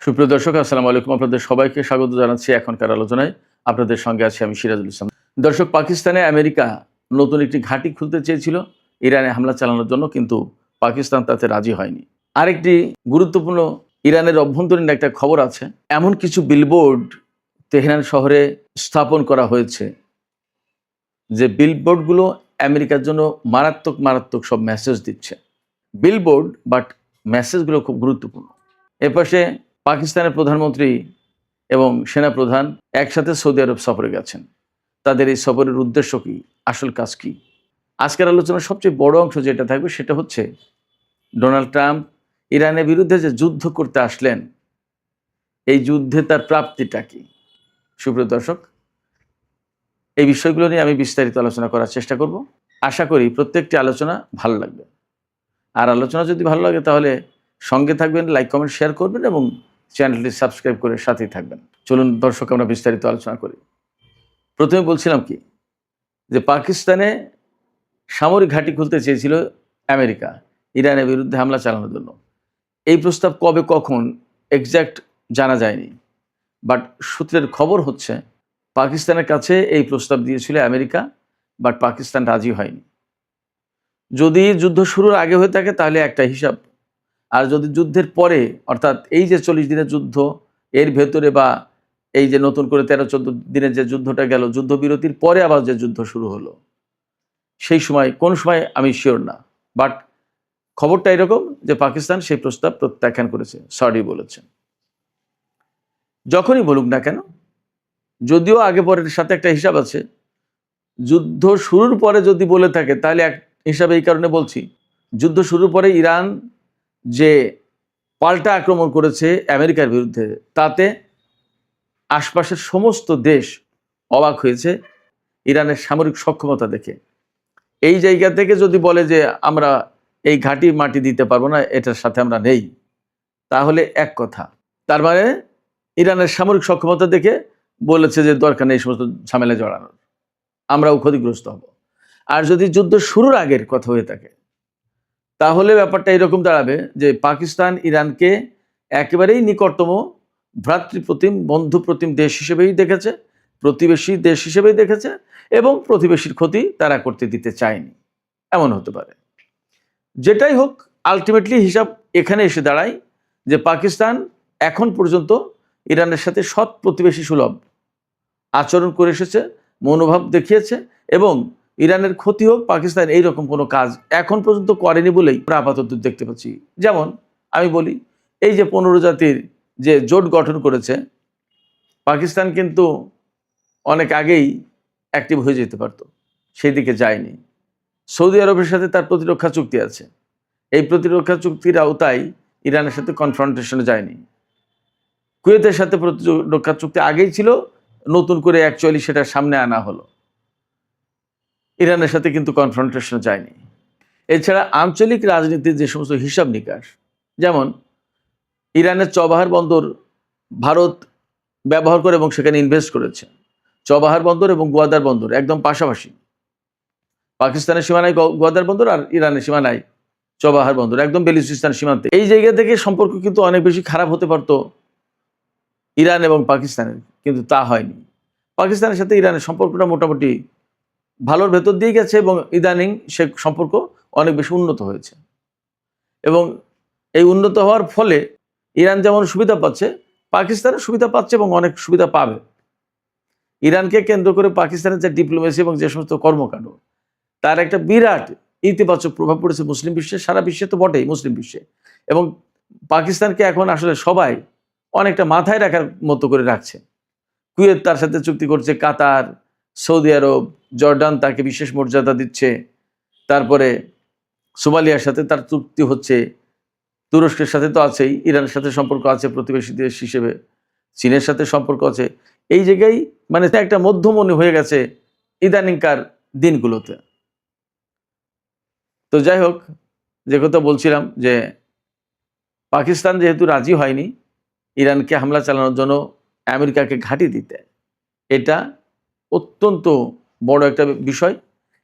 সুপ্রিয় দর্শক, আসসালামু আলাইকুম। আপনাদের সবাইকে স্বাগত জানাচ্ছি এখনকার আলোচনায়। আপনাদের সঙ্গে আছি আমি সিরাজুল ইসলাম। দর্শক, পাকিস্তানে আমেরিকা নতুন একটি ঘাঁটি খুলতে চেয়েছিল ইরানে হামলা চালানোর জন্য, কিন্তু পাকিস্তান তাতে রাজি হয়নি। আরেকটি গুরুত্বপূর্ণ ইরানের অভ্যন্তরীণ একটা খবর আছে। এমন কিছু বিলবোর্ড তেহরান শহরে স্থাপন করা হয়েছে যে বিলবোর্ডগুলো আমেরিকার জন্য মারাত্মক মারাত্মক সব মেসেজ দিচ্ছে। বিলবোর্ড বাট মেসেজগুলো খুব গুরুত্বপূর্ণ। এপাশে পাকিস্তানের প্রধানমন্ত্রী এবং সেনাপ্রধান একসাথে সৌদি আরব সফরে গেছেন। তাদের এই সফরের উদ্দেশ্য কী, আসল কাজ কী? আজকের আলোচনার সবচেয়ে বড় অংশ যেটা থাকবে সেটা হচ্ছে ডোনাল্ড ট্রাম্প ইরানের বিরুদ্ধে যে যুদ্ধ করতে আসলেন, এই যুদ্ধে তার প্রাপ্তিটা কী। সুপ্রিয় দর্শক, এই বিষয়গুলো নিয়ে আমি বিস্তারিত আলোচনা করার চেষ্টা করব। আশা করি প্রত্যেকটি আলোচনা ভালো লাগবে। আর আলোচনা যদি ভালো লাগে তাহলে সঙ্গে থাকবেন, লাইক কমেন্ট শেয়ার করবেন এবং চ্যানেলটি সাবস্ক্রাইব করে সাথেই থাকবেন। চলুন দর্শক, আমরা বিস্তারিত আলোচনা করি। প্রথমে বলছিলাম কি, যে পাকিস্তানে সামরিক ঘাঁটি খুলতে চেয়েছিল আমেরিকা ইরানের বিরুদ্ধে হামলা চালানোর জন্য। এই প্রস্তাব কবে কখন এক্স্যাক্ট জানা যায়নি, বাট সূত্রের খবর হচ্ছে পাকিস্তানের কাছে এই প্রস্তাব দিয়েছিল আমেরিকা, বাট পাকিস্তান রাজি হয়নি। যদি যুদ্ধ শুরুর আগে হয়ে থাকে তাহলে একটা হিসাব, আর যদি যুদ্ধের পরে, অর্থাৎ এই যে 40 দিনের যুদ্ধ, এর ভেতরে বা এই যে নতুন করে 13-14 দিনের যে যুদ্ধটা গেল, যুদ্ধবিরতির পরে আবার যে যুদ্ধ শুরু হলো, সেই সময় কোন সময় আমি শিওর না, বাট খবরটা এরকম যে পাকিস্তান সেই প্রস্তাব প্রত্যাখ্যান করেছে, সরি বলেছে। যখনই বলুক না কেন, যদিও আগে পরের সাথে একটা হিসাব আছে, যুদ্ধ শুরুর পরে যদি বলে থাকে তাহলে এক হিসাবে এই কারণে বলছি, যুদ্ধ শুরুর পরে ইরান যে পাল্টা আক্রমণ করেছে আমেরিকার বিরুদ্ধে, তাতে আশপাশের সমস্ত দেশ অবাক হয়েছে ইরানের সামরিক সক্ষমতা দেখে। এই জায়গা থেকে যদি বলে যে আমরা এই ঘাঁটি মাটি দিতে পারবো না, এটার সাথে আমরা নেই, তাহলে এক কথা, তার মানে ইরানের সামরিক সক্ষমতা দেখে বলেছে যে দরকার নেই এই সমস্ত ঝামেলা জড়ানোর, আমরাও ক্ষতিগ্রস্ত হব। আর যদি যুদ্ধ শুরুর আগের কথা হয়ে থাকে তাহলে ব্যাপারটা এরকম দাঁড়াবে যে পাকিস্তান ইরানকে একেবারেই নিকটতম ভ্রাতৃপ্রতিম বন্ধুপ্রতিম দেশ হিসেবেই দেখেছে, প্রতিবেশী দেশ হিসেবেই দেখেছে, এবং প্রতিবেশীর ক্ষতি তারা করতে দিতে চায়নি। এমন হতে পারে। যেটাই হোক, আলটিমেটলি হিসাব এখানে এসে দাঁড়ায় যে পাকিস্তান এখন পর্যন্ত ইরানের সাথে সৎ প্রতিবেশী সুলভ আচরণ করে এসেছে, মনোভাব দেখিয়েছে, এবং ইরানের ক্ষতি হোক, পাকিস্তান এইরকম কোনো কাজ এখন পর্যন্ত করেনি বলেই আমরা আপাতত দেখতে পাচ্ছি। যেমন আমি বলি, এই যে 15 জাতির যে জোট গঠন করেছে, পাকিস্তান কিন্তু অনেক আগেই অ্যাক্টিভ হয়ে যেতে পারত, সেই দিকে যায়নি। সৌদি আরবের সাথে তার প্রতিরক্ষা চুক্তি আছে, এই প্রতিরক্ষা চুক্তির আওতায় ইরানের সাথে কনফ্রন্টেশনে যায়নি। কুয়েতের সাথে প্রতিরক্ষা চুক্তি আগেই ছিল, নতুন করে অ্যাকচুয়ালি সেটা সামনে আনা হলো, ইরানের সাথে কিন্তু কনফ্রন্টেশনে যায়নি। এছাড়া আঞ্চলিক রাজনীতির যে সমস্ত হিসাব নিকাশ, যেমন ইরানের চবাহার বন্দর ভারত ব্যবহার করে এবং সেখানে ইনভেস্ট করেছে। চবাহার বন্দর এবং গোয়াদার বন্দর একদম পাশাপাশি, পাকিস্তানের সীমানায় গোয়াদার বন্দর আর ইরানের সীমানায় চবাহার বন্দর, একদম বেলুচিস্তান সীমান্তে। এই জায়গা থেকে সম্পর্ক কিন্তু অনেক বেশি খারাপ হতে পারতো ইরান এবং পাকিস্তানের, কিন্তু তা হয়নি। পাকিস্তানের সাথে ইরানের সম্পর্কটা মোটামুটি ভালোর ভেতর দিয়ে গেছে, এবং ইদানিং সে সম্পর্ক অনেক বেশি উন্নত হয়েছে। এবং এই উন্নত হওয়ার ফলে ইরান যেমন সুবিধা পাচ্ছে, পাকিস্তানের সুবিধা পাচ্ছে এবং অনেক সুবিধা পাবে। ইরানকে কেন্দ্র করে পাকিস্তানের যে ডিপ্লোমেসি এবং যে সমস্ত কর্মকাণ্ড, তার একটা বিরাট ইতিবাচক প্রভাব পড়েছে মুসলিম বিশ্বে, সারা বিশ্বে তো বটেই, মুসলিম বিশ্বে। এবং পাকিস্তানকে এখন আসলে সবাই অনেকটা মাথায় রাখার মতো করে রাখছে। কুয়েত তার সাথে চুক্তি করছে, কাতার, সৌদি আরব, জর্ডান তাকে বিশেষ মর্যাদা দিচ্ছে, তারপরে সোমালিয়ার সাথে তার চুক্তি হচ্ছে, তুরস্কের সাথে তো আছেই, ইরানের সাথে সম্পর্ক আছে প্রতিবেশী দেশ হিসেবে, চীনের সাথে সম্পর্ক আছে। এই জায়গায় মানে একটা মধ্যমণি হয়ে গেছে ইদানিংকার দিনগুলোতে। তো যাই হোক, যে কথা বলছিলাম, যে পাকিস্তান যেহেতু রাজি হয়নি ইরানকে হামলা চালানোর জন্য আমেরিকাকে ঘাঁটি দিতে, এটা অত্যন্ত বড় একটা বিষয়,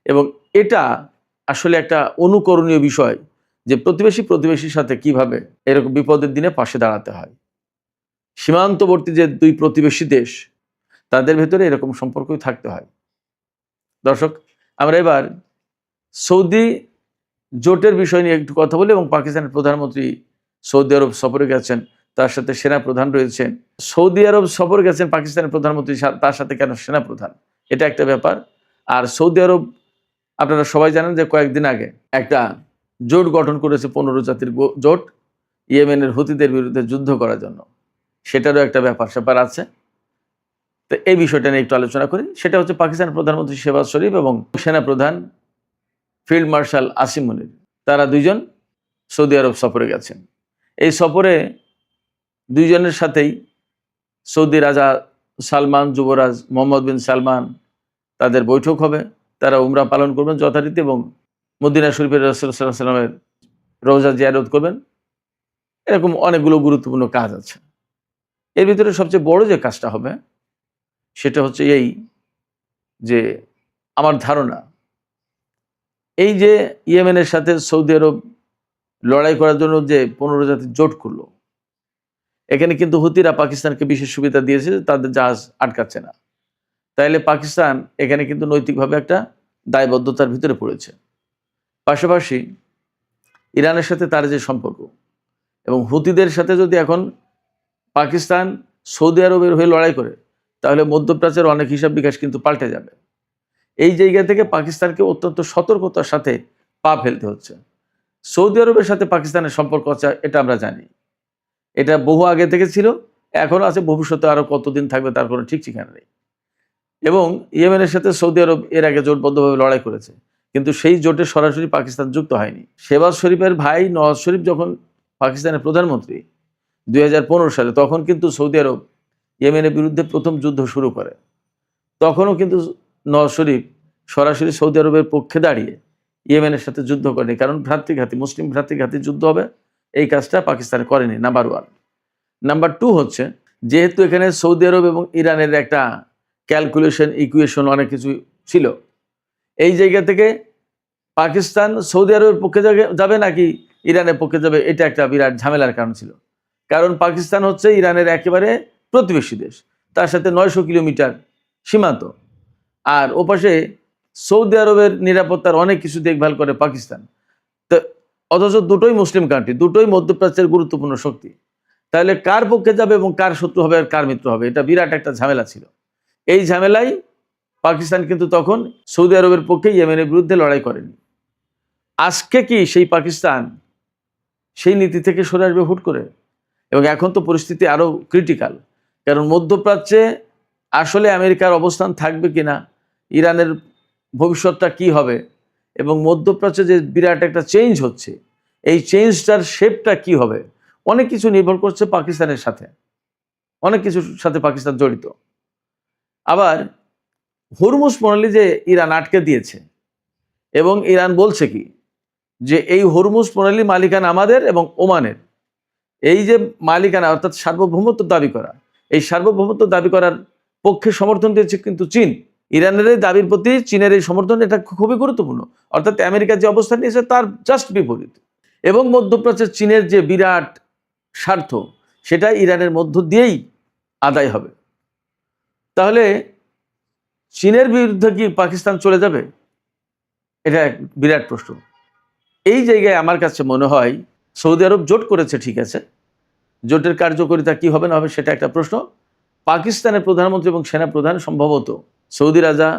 এবং এটা আসলে একটা অনুকরণীয় বিষয় যে প্রতিবেশীর সাথে কিভাবে এরকম বিপদের দিনে পাশে দাঁড়াতে হয়। সীমান্তবর্তী যে দুই প্রতিবেশী দেশ, তাদের ভেতরে এরকম সম্পর্কই থাকতে হয়। দর্শক, আমরা এবার সৌদি জোটের বিষয় নিয়ে একটু কথা বলি এবং পাকিস্তানের প্রধানমন্ত্রী সৌদি আরব সফরে গেছেন, তার সাথে সেনা প্রধান রয়েছেন। সৌদি আরব সফরে গেছেন পাকিস্তানের প্রধানমন্ত্রী, তার সাথে কেন সেনা প্রধান, এটা একটা ব্যাপার। আর সৌদি আরব, আপনারা সবাই জানেন যে কয়েকদিন আগে একটা জোট গঠন করেছে, 15 জাতির জোট, ইয়েমেনের হুতিদের বিরুদ্ধে যুদ্ধ করার জন্য। সেটারও একটা ব্যাপার আছে। তো এই বিষয়টা নিয়ে একটু আলোচনা করি। সেটা হচ্ছে পাকিস্তানের প্রধানমন্ত্রী শেহবাজ শরীফ এবং সেনা প্রধান ফিল্ড মার্শাল আসিম মুনির, তারা দুইজন সৌদি আরব সফরে গেছেন। এই সফরে দুইজনের সাথেই সৌদি রাজা সালমান, যুবরাজ মোহাম্মদ বিন সালমান, তাদের বৈঠক হবে। তারা উমরা পালন করবেন যথারীতি এবং মদিনা শরীফের রাসূল সাল্লাল্লাহু আলাইহি ওয়াসাল্লামের রওজা জিয়ারত করবেন। এরকম অনেকগুলো গুরুত্বপূর্ণ কাজ আছে। এর ভিতরে সবচেয়ে বড় যে কাজটা হবে সেটা হচ্ছে এই যে, আমার ধারণা, এই যে ইয়েমেনের সাথে সৌদি আরব লড়াই করার জন্য যে 15 জাতির জোট করলো, এখানে কিন্তু হুতিরা পাকিস্তানকে বিশেষ সুবিধা দিয়েছে, তাদের জাহাজ আটকাচ্ছে না। তাইলে পাকিস্তান এখানে কিন্তু নৈতিকভাবে একটা দায়বদ্ধতার ভিতরে পড়েছে। পাশাপাশি ইরানের সাথে তার যে সম্পর্ক এবং হুতিদের সাথে যদি এখন পাকিস্তান সৌদি আরবের হয়ে লড়াই করে, তাহলে মধ্যপ্রাচ্যের অনেক হিসাব বিকাশ কিন্তু পাল্টে যাবে। এই জায়গা থেকে পাকিস্তানকে অত্যন্ত সতর্কতার সাথে পা ফেলতে হচ্ছে। সৌদি আরবের সাথে পাকিস্তানের সম্পর্ক আছে, এটা আমরা জানি। এটা বহু আগে থেকে ছিল, এখনও আছে, ভবিষ্যতে আরও কতদিন থাকবে তার কোনো ঠিক ঠিকানা নেই। এবং ইয়েমেনের সাথে সৌদি আরব এর আগে জোটবদ্ধভাবে লড়াই করেছে, কিন্তু সেই জোটে সরাসরি পাকিস্তান যুক্ত হয়নি। শেহবাজ শরীফের ভাই নওয়াজ শরীফ যখন পাকিস্তানের প্রধানমন্ত্রী 2015 সালে, তখন কিন্তু সৌদি আরব ইয়েমেনের বিরুদ্ধে প্রথম যুদ্ধ শুরু করে। তখনও কিন্তু নওয়াজ শরীফ সরাসরি সৌদি আরবের পক্ষে দাঁড়িয়ে ইয়েমেনের সাথে যুদ্ধ করেনি, কারণ ভ্রাতৃঘাতী, মুসলিম ভ্রাতৃঘাতী যুদ্ধ হবে, এই কাজটা পাকিস্তানে করেনি। নাম্বার 1। নাম্বার 2 হচ্ছে, যেহেতু এখানে সৌদি আরব এবং ইরানের একটা ক্যালকুলেশন, ইকুয়েশন, অনেক কিছু ছিল, এই জায়গা থেকে পাকিস্তান সৌদি আরবের পক্ষে যাবে নাকি ইরানের পক্ষে যাবে, এটা একটা বিরাট ঝামেলার কারণ ছিল। কারণ পাকিস্তান হচ্ছে ইরানের একেবারে প্রতিবেশী দেশ, তার সাথে 900 কিলোমিটার সীমান্ত, আর ওপাশে সৌদি আরবের নিরাপত্তার অনেক কিছু দেখভাল করে পাকিস্তান। তো অথচ দুটোই মুসলিম কান্ট্রি, দুটোই মধ্যপ্রাচ্যের গুরুত্বপূর্ণ শক্তি। তাহলে কার পক্ষে যাবে এবং কার শত্রু হবে আর কার মিত্র হবে, এটা বিরাট একটা ঝামেলা ছিল। এই ঝামেলায় পাকিস্তান কিন্তু তখন সৌদি আরবের পক্ষে ইয়েমেনের বিরুদ্ধে লড়াই করেনি। আজকে কি সেই পাকিস্তান সেই নীতি থেকে সরে আসবে হুট করে? এবং এখন তো পরিস্থিতি আরও ক্রিটিক্যাল, কারণ মধ্যপ্রাচ্যে আসলে আমেরিকার অবস্থান থাকবে কিনা, ইরানের ভবিষ্যৎটা কি হবে, এবং মধ্যপ্রাচ্যে যে বিরাট একটা চেঞ্জ হচ্ছে, এই চেঞ্জটার শেপটা কি হবে, অনেক কিছু নির্ভর করছে পাকিস্তানের সাথে, অনেক কিছুর সাথে পাকিস্তান জড়িত। আবার হরমুজ প্রণালী যে ইরান আটকে দিয়েছে, এবং ইরান বলছে কি যে এই হরমুজ প্রণালী মালিকানা আমাদের এবং ওমানের, এই যে মালিকানা অর্থাৎ সার্বভৌমত্ব দাবি করা, এই সার্বভৌমত্ব দাবি করার পক্ষে সমর্থন দিয়েছে কিন্তু চীন। ইরানের এই দাবির প্রতি চীনের এই সমর্থন, এটা খুবই গুরুত্বপূর্ণ। অর্থাৎ আমেরিকা যে অবস্থান নিয়েছে তার জাস্ট বিপরীত। এবং মধ্যপ্রাচ্যের চীনের যে বিরাট স্বার্থ, সেটা ইরানের মধ্য দিয়েই আদায় হবে। তাহলে চীনের বিরুদ্ধে কি পাকিস্তান চলে যাবে? এটা এক বিরাট প্রশ্ন। এই জায়গায় আমার কাছে মনে হয় সৌদি আরব জোট করেছে, ঠিক আছে, জোটের কার্যকারিতা কি হবে না হবে সেটা একটা প্রশ্ন। পাকিস্তানের প্রধানমন্ত্রী এবং সেনা প্রধান সম্ভবত সৌদি রাজা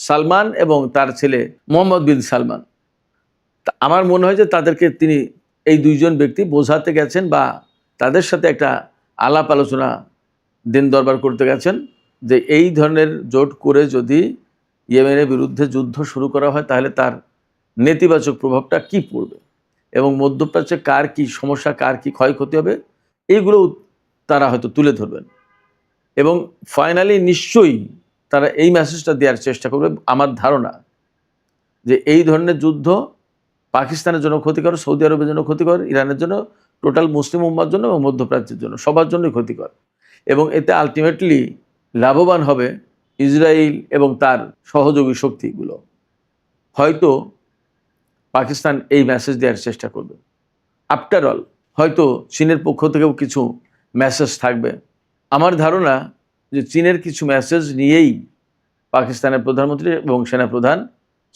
সালমান এবং তার ছেলে মোহাম্মদ বিন সালমান, আমার মনে হয় যে তাদেরকে তিনি, এই দুইজন ব্যক্তি বোঝাতে গেছেন বা তাদের সাথে একটা আলাপ আলোচনা, দিন দরবার করতে গেছেন যে এই ধরনের জোট করে যদি ইয়েমেনের বিরুদ্ধে যুদ্ধ শুরু করা হয়, তাহলে তার নেতিবাচক প্রভাবটা কি পড়বে এবং মধ্যপ্রাচ্যে কার কি সমস্যা, কার কি ক্ষয়ক্ষতি হবে, এইগুলো তারা হয়তো তুলে ধরবেন। এবং ফাইনালি নিশ্চয়ই তারা এই মেসেজটা দেওয়ার চেষ্টা করবে, আমার ধারণা, যে এই ধরনের যুদ্ধ পাকিস্তানের জন্য ক্ষতিকর, সৌদি আরবের জন্য ক্ষতিকর, ইরানের জন্য, টোটাল মুসলিম উম্মার জন্য এবং মধ্যপ্রাচ্যের জন্য, সবার জন্যই ক্ষতিকর। এবং এতে আলটিমেটলি লাভবান হবে ইসরায়েল এবং তার সহযোগী শক্তিগুলো। হয়তো পাকিস্তান এই মেসেজ দেওয়ার চেষ্টা করবে। আফটার অল হয়তো চীনের পক্ষ থেকেও কিছু মেসেজ থাকবে আমার ধারণা যে চীনের কিছু মেসেজ নিয়েই পাকিস্তানের প্রধানমন্ত্রী এবং সেনাপ্রধান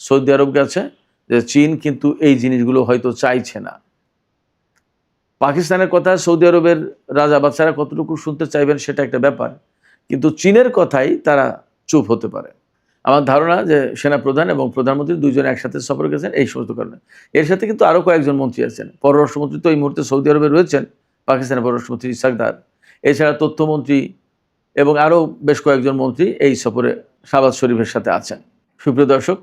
সৌদি আরব গেছে, যে চীন কিন্তু এই জিনিসগুলো হয়তো চাইছে না। পাকিস্তানের কথা সৌদি আরবের রাজা বাদশারা কতটুকু শুনতে চাইবেন সেটা একটা ব্যাপার, কিন্তু চীনের কথাই তারা চুপ হতে পারে। আমার ধারণা যে সেনাপ্রধান এবং প্রধানমন্ত্রী দুইজন একসাথে সফর গেছেন এই সমস্ত কারণে। এর সাথে কিন্তু আরও কয়েকজন মন্ত্রী আছেন। পররাষ্ট্রমন্ত্রী তো এই মুহূর্তে সৌদি আরবে রয়েছেন, পাকিস্তানের পররাষ্ট্রমন্ত্রী ইসহাক দার। এছাড়া তথ্যমন্ত্রী এবং আরও বেশ কয়েকজন মন্ত্রী এই সফরে শাহবাজ শরীফের সাথে আছেন। সুপ্রিয় দর্শক,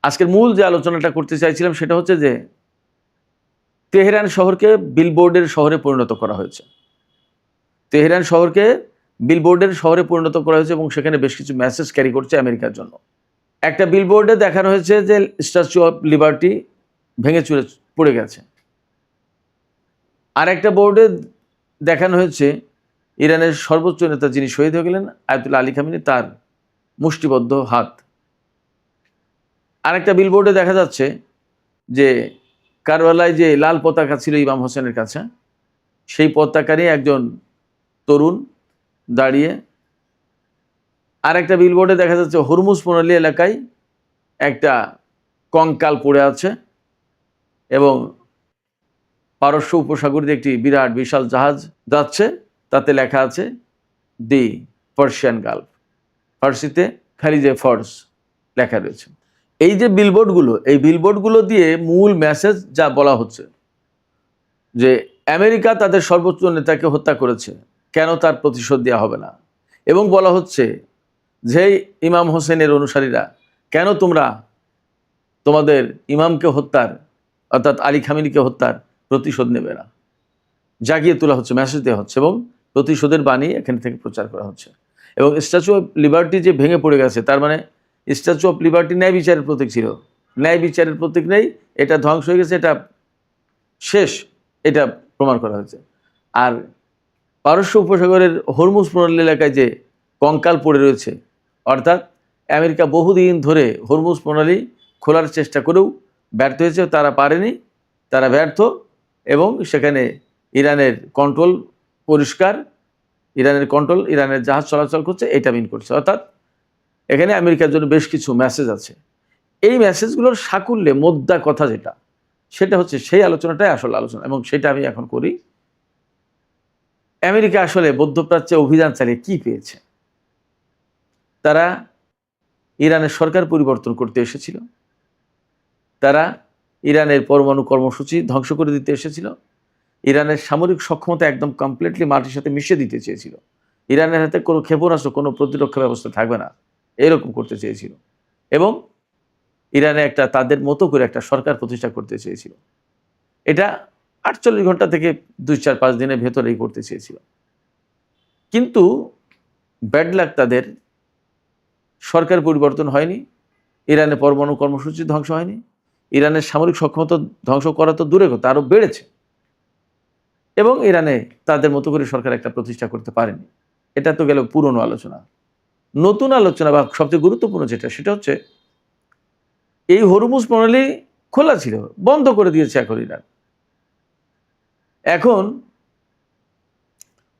আজকের মূল যে আলোচনাটা করতে চাইছিলাম সেটা হচ্ছে যে তেহরান শহরকে বিলবোর্ডের শহরে পরিণত করা হয়েছে। তেহরান শহরকে বিলবোর্ডের শহরে পরিণত করা হয়েছে এবং সেখানে বেশ কিছু মেসেজ ক্যারি করছে আমেরিকার জন্য। একটা বিলবোর্ডে দেখানো হয়েছে যে স্ট্যাচু অফ লিবার্টি ভেঙে চুরে পড়ে গেছে। আর একটা বোর্ডে দেখানো হয়েছে ইরানের সর্বোচ্চ নেতা যিনি শহীদ হয়ে গেলেন আয়াতুল্লাহ আলী খামেনি, তার মুষ্টিবদ্ধ হাত। আরেকটা বিলবোর্ডে দেখা যাচ্ছে যে কারবালায় যে লাল পতাকা ছিল ইমাম হোসেনের কাছে, সেই পতাকা নিয়ে একজন তরুণ দাঁড়িয়ে। আরেকটা বিলবোর্ডে দেখা যাচ্ছে হরমুজ প্রণালী এলাকায় একটা কঙ্কাল পড়ে আছে এবং পারস্য উপসাগর দিয়ে একটি বিরাট বিশাল জাহাজ যাচ্ছে, তাতে লেখা আছে দি পার্সিয়ান গালফ, ফার্সিতে খালিজে ফর্স লেখা রয়েছে। এই যে বিলবোর্ডগুলো, এই বিলবোর্ডগুলো দিয়ে মূল মেসেজ যা বলা হচ্ছে যে আমেরিকা তাদের সর্বোচ্চ নেতাকে হত্যা করেছে, কেন তার প্রতিশোধ দেওয়া হবে না। এবং বলা হচ্ছে যে ইমাম হোসেনের অনুসারীরা, কেন তোমরা তোমাদের ইমামকে হত্যার অর্থাৎ আলী খামেনিকে হত্যার প্রতিশোধ নেবে না। জাগিয়ে তোলা হচ্ছে, মেসেজ দেওয়া হচ্ছে এবং প্রতিশোধের বাণী এখান থেকে প্রচার করা হচ্ছে। এবং স্ট্যাচু অফ লিবার্টি যে ভেঙে পড়ে গেছে, তার মানে স্ট্যাচু অফ লিবার্টি ন্যায় বিচারের প্রতীক ছিল। ন্যায় বিচারের প্রতীক নেই, এটা ধ্বংস হয়ে গেছে, এটা শেষ, এটা প্রমাণ করা হয়েছে। আর পারস্য উপসাগরের হরমুজ প্রণালী এলাকায় যে কঙ্কাল পড়ে রয়েছে, অর্থাৎ আমেরিকা বহুদিন ধরে হরমুজ প্রণালী খোলার চেষ্টা করেও ব্যর্থ হয়েছে, তারা পারেনি, তারা ব্যর্থ। এবং সেখানে ইরানের কন্ট্রোল পরিষ্কার, ইরানের জাহাজ চলাচল করছে, এটা মিন করছে। অর্থাৎ এখানে আমেরিকার জন্য বেশ কিছু মেসেজ আছে। এই মেসেজগুলোর সাকুল্যে মোদ্দা কথা যেটা, সেটা হচ্ছে সেই আলোচনাটাই আসল আলোচনা, এবং সেটা আমি এখন করি। আমেরিকা আসলে মধ্যপ্রাচ্যে অভিযান চালিয়ে কি পেয়েছে? তারা ইরানের সরকার পরিবর্তন করতে এসেছিল, তারা ইরানের পরমাণু কর্মসূচি ধ্বংস করে দিতে এসেছিল, ইরানের সামরিক সক্ষমতা একদম কমপ্লিটলি মাটির সাথে মিশিয়ে দিতে চেয়েছিল, ইরানের হাতে কোনো ক্ষেপণাস্ত্র, কোনো প্রতিরক্ষা ব্যবস্থা থাকবে না, এরকম করতে চেয়েছিল। এবং ইরানে একটা তাদের মতো করে একটা সরকার প্রতিষ্ঠা করতে চেয়েছিল। এটা 48 ঘন্টা থেকে 2-4-5 দিনের ভেতরেই করতে চেয়েছিল। কিন্তু ব্যাড লাক, তাদের সরকার পরিবর্তন হয়নি, ইরানের পরমাণু কর্মসূচি ধ্বংস হয়নি, ইরানের সামরিক সক্ষমতা ধ্বংস করা তো দূরে কথা, আরও বেড়েছে। এবং ইরানে তাদের মতো করে সরকার একটা প্রতিষ্ঠা করতে পারেনি। এটা তো গেল পুরনো আলোচনা। নতুন আলোচনা বা সবচেয়ে গুরুত্বপূর্ণ যেটা, সেটা হচ্ছে এই হরমুজ প্রণালী খোলা ছিল, বন্ধ করে দিয়েছে এখন ইরান। এখন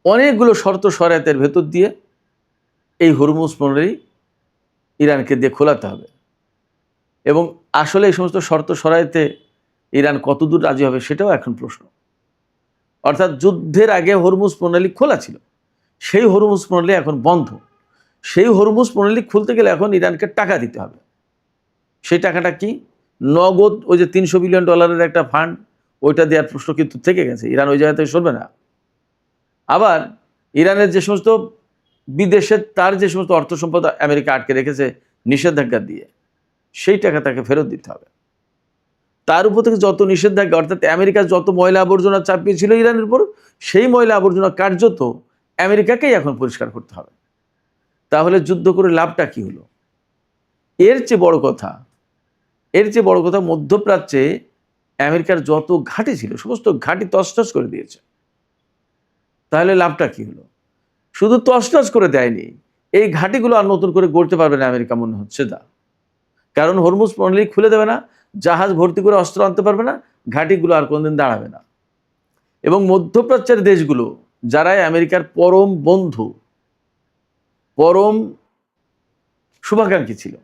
অনেকগুলো শর্ত শরায়তের ভেতর দিয়ে এই হরমুজ প্রণালী ইরানকে দিয়ে খোলাতে হবে। এবং আসলে এই সমস্ত শর্ত শরায়তে ইরান কতদূর রাজি হবে সেটাও এখন প্রশ্ন। অর্থাৎ যুদ্ধের আগে হরমুজ প্রণালী খোলা ছিল, সেই হরমুজ প্রণালী এখন বন্ধ। সেই হরমুজ প্রণালী খুলতে গেলে এখন ইরানকে টাকা দিতে হবে। সেই টাকাটা কি? নগদ ওই যে $300 বিলিয়ন একটা ফান্ড, ওইটা দেওয়ার প্রশ্ন কিন্তু থেকে গেছে। ইরান ওই জায়গা থেকে সরবে না। আবার ইরানের যে সমস্ত বিদেশের তার যে সমস্ত অর্থ সম্পদ আমেরিকা আটকে রেখেছে নিষেধাজ্ঞা দিয়ে, সেই টাকা তাকে ফেরত দিতে হবে। তার উপর থেকে যত নিষেধাজ্ঞা, অর্থাৎ আমেরিকা যত ময়লা আবর্জনা চাপিয়েছিল ইরানের উপর, সেই ময়লা আবর্জনা কার্যত আমেরিকাকেই এখন পরিষ্কার করতে হবে। তাহলে যুদ্ধ করে লাভটা কি হলো? এর চেয়ে বড় কথা, মধ্যপ্রাচ্যে আমেরিকার যত ঘাঁটি ছিল সমস্ত ঘাঁটি তছনছ করে দিয়েছে। তাহলে লাভটা কি হলো? শুধু তছনছ করে দেয়নি, এই ঘাঁটিগুলো আর নতুন করে গড়তে পারবে না আমেরিকা, মনে হচ্ছে না। কারণ হরমুজ প্রণালী খুলে দেবে না, জাহাজ ভর্তি করে অস্ত্র আনতে পারবে না, ঘাঁটিগুলো আর কোনদিন দাঁড়াবে না। এবং মধ্যপ্রাচ্যের দেশগুলো যারাই আমেরিকার পরম বন্ধু, পরম শুভাকাঙ্ক্ষী ছিল,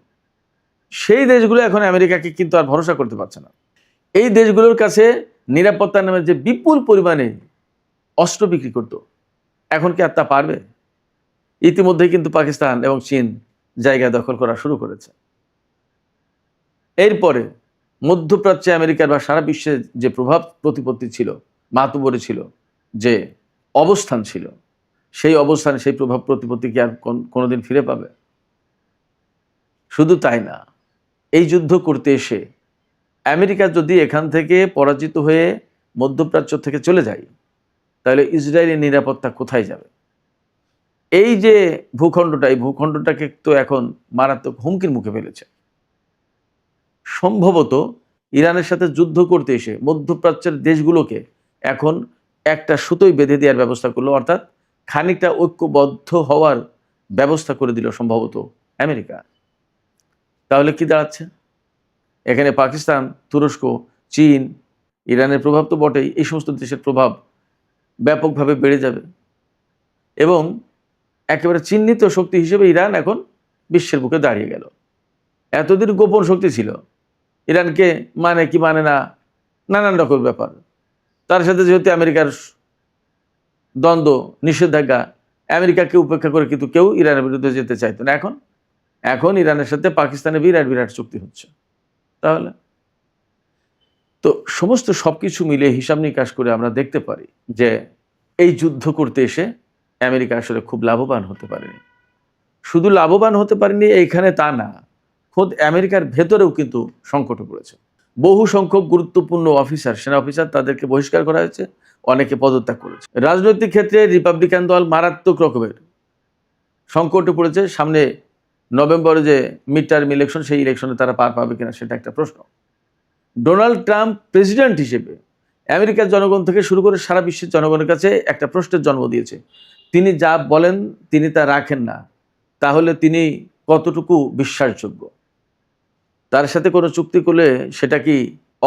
সেই দেশগুলো এখন আমেরিকাকে কিন্তু আর ভরসা করতে পারছে না। এই দেশগুলোর কাছে নিরাপত্তার নামে যে বিপুল পরিমাণে অস্ত্র বিক্রি করত, এখন কি আর তা পারবে? ইতিমধ্যেই কিন্তু পাকিস্তান এবং চীন জায়গা দখল করা শুরু করেছে। এরপরে মধ্যপ্রাচ্যে আমেরিকার বা সারা বিশ্বে যে প্রভাব প্রতিপত্তি ছিল, মাতুবরে ছিল, যে অবস্থান ছিল, সেই অবস্থানে সেই প্রভাব প্রতিপত্তি কি আর কোনোদিন ফিরে পাবে? শুধু তাই না, এই যুদ্ধ করতে এসে আমেরিকা যদি এখান থেকে পরাজিত হয়ে মধ্যপ্রাচ্য থেকে চলে যায়, তাহলে ইসরায়েলের নিরাপত্তা কোথায় যাবে? এই যে ভূখণ্ডটা, এই ভূখণ্ডটাকে তো এখন মারাত্মক হুমকির মুখে ফেলেছে। সম্ভবত ইরানের সাথে যুদ্ধ করতে এসে মধ্যপ্রাচ্যের দেশগুলোকে এখন একটা সুতোয় বেঁধে দেওয়ার ব্যবস্থা করলো, অর্থাৎ খানিকটা ঐক্যবদ্ধ হওয়ার ব্যবস্থা করে দিল সম্ভবত আমেরিকা। তাহলে কি দাঁড়াচ্ছে? এখানে পাকিস্তান, তুরস্ক, চীন, ইরানের প্রভাব তো বটেই, এই সমস্ত দেশের প্রভাব ব্যাপকভাবে বেড়ে যাবে এবং একেবারে চিহ্নিত শক্তি হিসেবে ইরান এখন বিশ্বের বুকে দাঁড়িয়ে গেল। এতদিন গোপন শক্তি ছিল, ইরানকে মানে কি মানে না, নানান রকম ব্যাপার। তার সাথে যেহেতু আমেরিকার দ্বন্দ্ব, নিষেধাজ্ঞা, আমেরিকাকে উপেক্ষা করে কিন্তু কেউ ইরানের বিরুদ্ধে যেতে চাইতো না। এখন ইরানের সাথে পাকিস্তানের বিরাট বিরাট চুক্তি হচ্ছে। তাহলে তো সমস্ত সবকিছু মিলে হিসাব নিকাশ করে আমরা দেখতে পারি যে এই যুদ্ধ করতে এসে আমেরিকা আসলে খুব লাভবান হতে পারেনি। শুধু লাভবান হতে পারেনি এইখানে তা না, খোদ আমেরিকার ভেতরেও কিন্তু সংকটে পড়েছে। বহু সংখ্যক গুরুত্বপূর্ণ অফিসার, সেনা অফিসার, তাদেরকে বহিষ্কার করা হয়েছে, অনেকে পদত্যাগ করেছে। রাজনৈতিক ক্ষেত্রে রিপাবলিকান দল মারাত্মক রকমের সংকটে পড়েছে। সামনে নভেম্বরে যে মিড টার্ম ইলেকশন, সেই ইলেকশনে তারা পার পাবে কিনা সেটা একটা প্রশ্ন। ডোনাল্ড ট্রাম্প প্রেসিডেন্ট হিসেবে আমেরিকার জনগণ থেকে শুরু করে সারা বিশ্বের জনগণের কাছে একটা প্রশ্নের জন্ম দিয়েছে। তিনি যা বলেন তিনি তা রাখেন না, তাহলে তিনি কতটুকু বিশ্বাসযোগ্য? তার সাথে কোনো চুক্তি করলে সেটা কি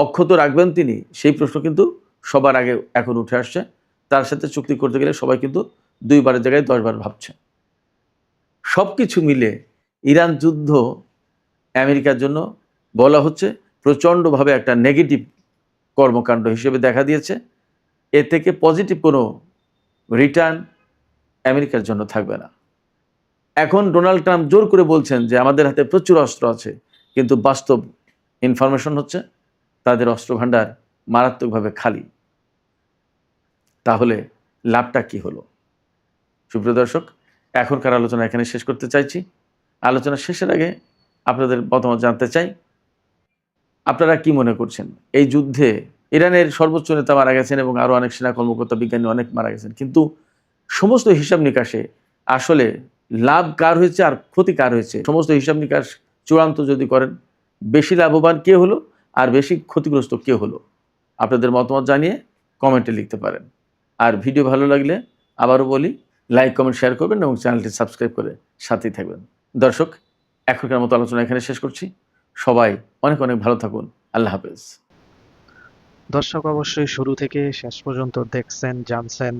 অক্ষত রাখবেন তিনি? সেই প্রশ্ন কিন্তু সবার আগে এখন উঠে আসছে। তার সাথে চুক্তি করতে গেলে সবাই কিন্তু 2 বারের জায়গায় 10 বার ভাবছে। সব কিছু মিলে ইরান যুদ্ধ আমেরিকার জন্য বলা হচ্ছে প্রচণ্ডভাবে একটা নেগেটিভ কর্মকাণ্ড হিসেবে দেখা দিয়েছে। এ থেকে পজিটিভ কোনো রিটার্ন আমেরিকার জন্য থাকবে না। এখন ডোনাল্ড ট্রাম্প জোর করে বলছেন যে আমাদের হাতে প্রচুর অস্ত্র আছে, কিন্তু বাস্তব ইনফরমেশন হচ্ছে তাদের অস্ত্র ভাণ্ডার মারাত্মকভাবে খালি। তাহলে লাভটা কি হলো? সুপ্রিয় দর্শক, এখনকার আলোচনা এখানে শেষ করতে চাইছি। আলোচনা শেষের আগে আপনাদের মতামত জানতে চাই, আপনারা কি মনে করছেন এই যুদ্ধে? ইরানের সর্বোচ্চ নেতা মারা গেছেন এবং আরও অনেক সেনা কর্মকর্তা, বিজ্ঞানী অনেক মারা গেছেন, কিন্তু সমস্ত হিসাব নিকাশে আসলে লাভ কার হয়েছে আর ক্ষতি কার হয়েছে? সমস্ত হিসাব নিকাশ চূড়ান্ত যদি করেন, বেশি লাভবান কে হলো আর বেশি ক্ষতিগ্রস্ত কে হলো? আপনাদের মতামত জানিয়ে কমেন্টে লিখতে পারেন। আর ভিডিও ভালো লাগলে আবারও বলি, লাইক, কমেন্ট, শেয়ার করবেন এবং চ্যানেলটি সাবস্ক্রাইব করে সাথেই থাকবেন। দর্শক, এখনকার মতো আলোচনা এখানে শেষ করছি। সবাই অনেক অনেক ভালো থাকুন। আল্লাহ হাফেজ। দর্শক অবশ্যই শুরু থেকে শেষ পর্যন্ত দেখছেন, জানছেন।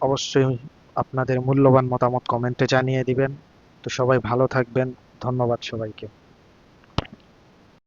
অবশ্যই আপনাদের মূল্যবান মতামত কমেন্টে জানিয়ে দিবেন। তো সবাই ভালো থাকবেন। ধন্যবাদ সবাইকে।